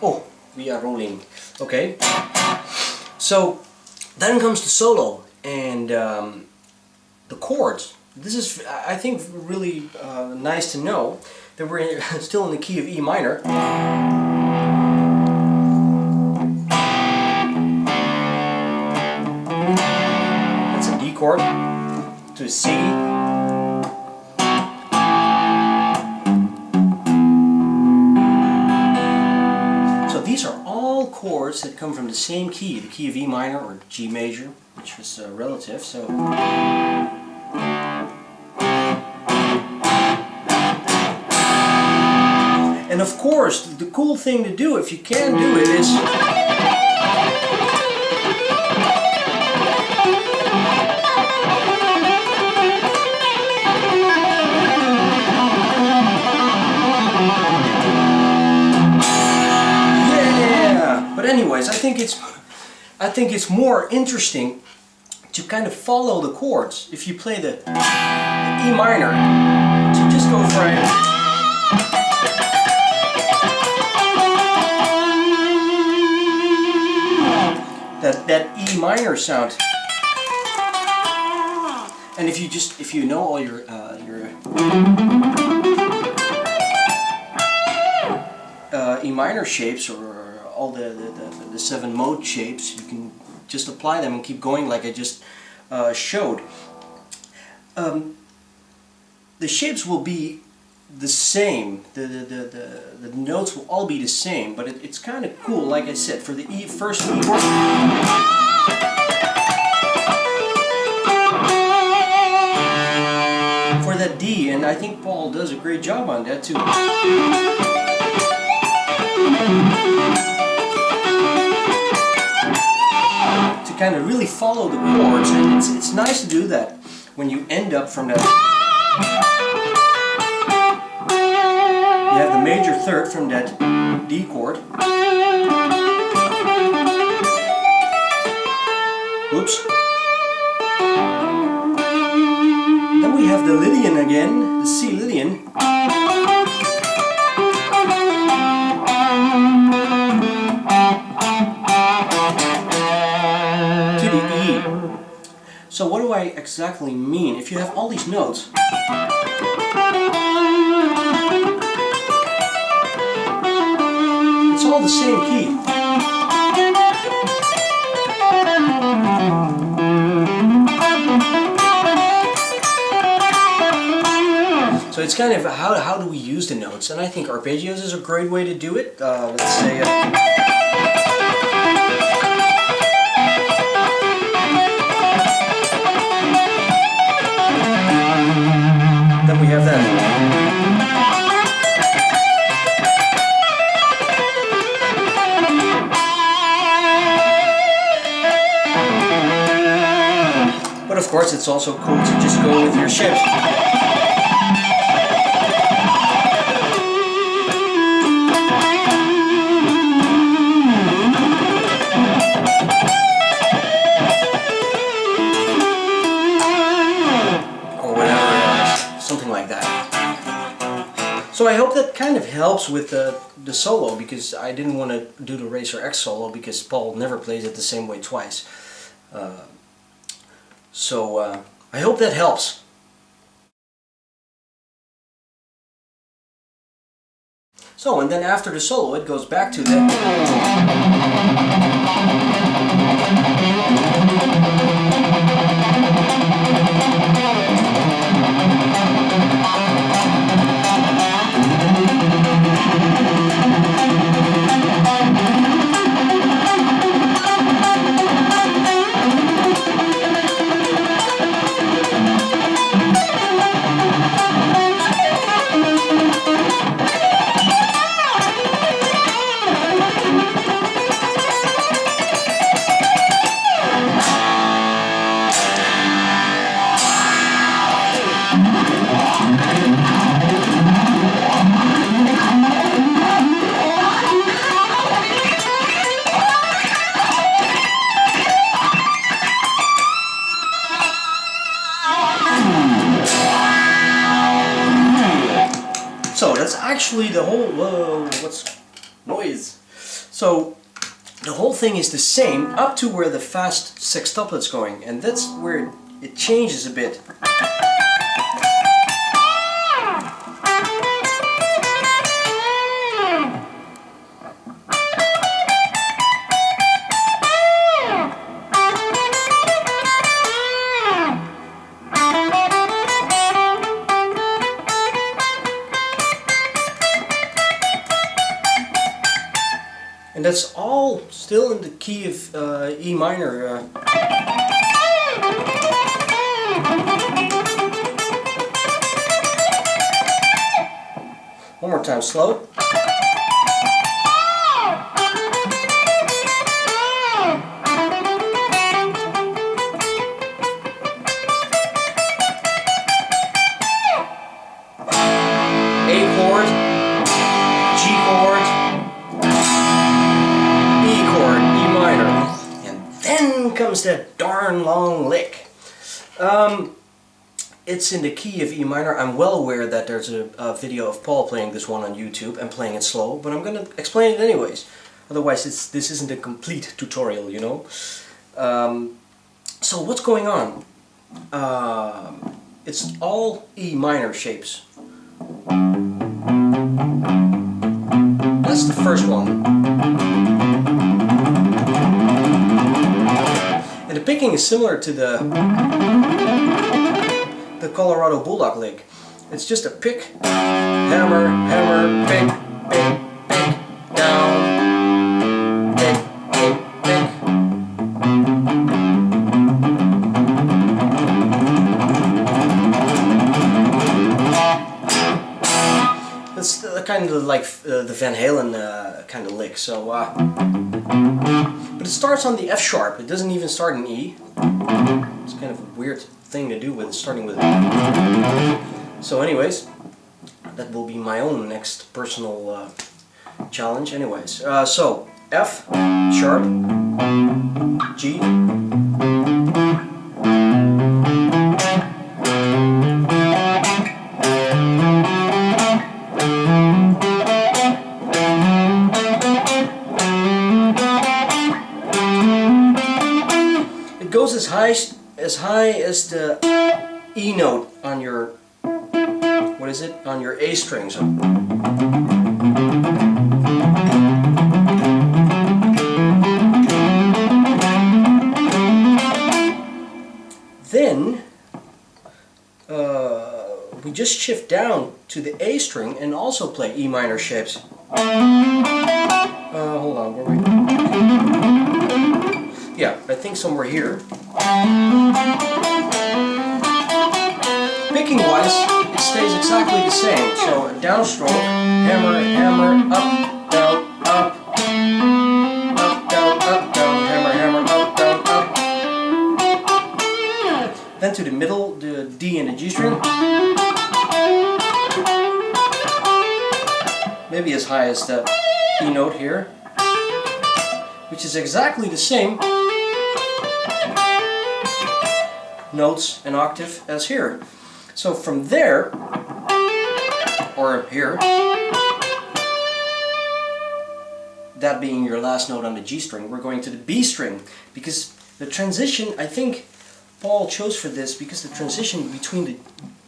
Oh, we are rolling. Okay. So then comes the solo and the chords. This is, I think, really nice to know that we're still in the key of E minor. That's a D chord to a C. So these are all chords that come from the same key, the key of E minor or G major, which was relative. So. And of course, the cool thing to do, if you can do it, is yeah. But anyways, I think it's more interesting to kind of follow the chords. If you play the E minor, to just go for it. That E minor sound, and if you know all your E minor shapes or all the 7 mode shapes, you can just apply them and keep going like I just showed. The shapes will be the same, the notes will all be the same, but it's kind of cool, like I said, for the first E chord. For that D, and I think Paul does a great job on that too. To kind of really follow the chords, and it's nice to do that when you end up from that. You have the major third from that D chord. Whoops. Then we have the Lydian again, the C Lydian. To the E. So what do I exactly mean? If you have all these notes, it's all the same key. So it's kind of how do we use the notes, and I think arpeggios is a great way to do it. Let's say then we have that. But of course, it's also cool to just go with your shapes. So I hope that kind of helps with the solo, because I didn't want to do the Racer X solo because Paul never plays it the same way twice. I hope that helps. So, and then after the solo it goes back to the... actually the whole, whoa, what's noise? So the whole thing is the same up to where the fast sextuplet's going, and that's where it changes a bit. And that's all still in the key of E minor. One more time, slow. A chord, G chord, then comes that darn long lick. It's in the key of E minor. I'm well aware that there's a video of Paul playing this one on YouTube and playing it slow, but I'm going to explain it anyways. Otherwise this isn't a complete tutorial, you know. So what's going on? It's all E minor shapes. That's the first one. And the picking is similar to the Colorado Bulldog lick. It's just a pick, hammer, hammer, pick, pick, pick, down, pick, pick, pick. That's kind of like the Van Halen kind of lick. So, but it starts on the F sharp. It doesn't even start in E. It's kind of a weird thing to do with starting with E. So anyways, that will be my own next personal challenge. Anyways, so F sharp, G, it goes as high as the E note on your, what is it, on your A string. So then we just shift down to the A string and also play E minor shapes. Hold on, where are we? Yeah, I think somewhere here. Picking wise, it stays exactly the same. So downstroke, hammer, hammer, up, down, up, up, down, hammer, hammer, up, down, up. Then to the middle, the D and the G string. Maybe as high as the E note here, which is exactly the same notes and octave as here. So from there, or here, that being your last note on the G string, we're going to the B string, because the transition, I think Paul chose for this because the transition between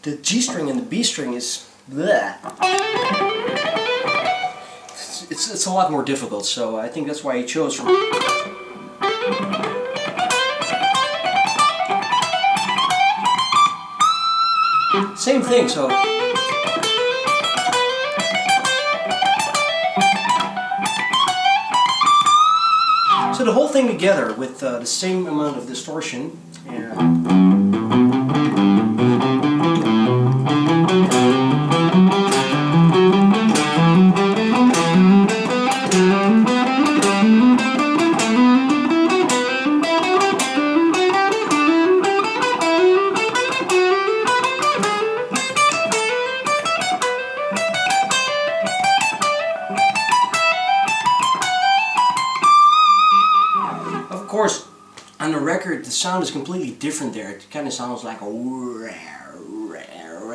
the G string and the B string is bleh. It's a lot more difficult, so I think that's why he chose from. Same thing, so the whole thing together with the same amount of distortion. Of course, on the record the sound is completely different there. It kind of sounds like a,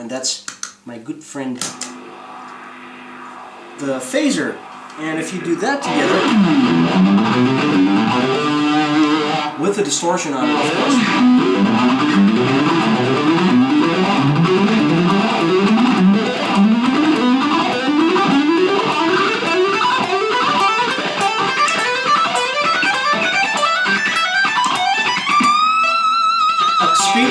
and that's my good friend the phaser. And if you do that together, with the distortion on it, of course, speed.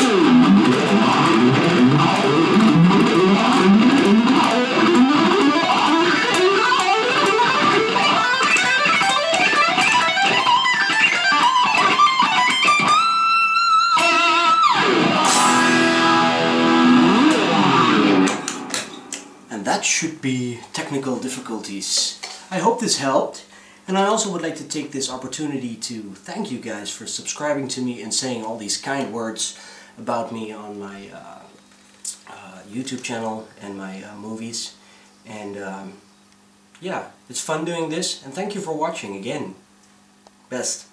And that should be technical difficulties. I hope this helped, and I also would like to take this opportunity to thank you guys for subscribing to me and saying all these kind words about me on my YouTube channel and my movies. And yeah, it's fun doing this, and thank you for watching again. Best.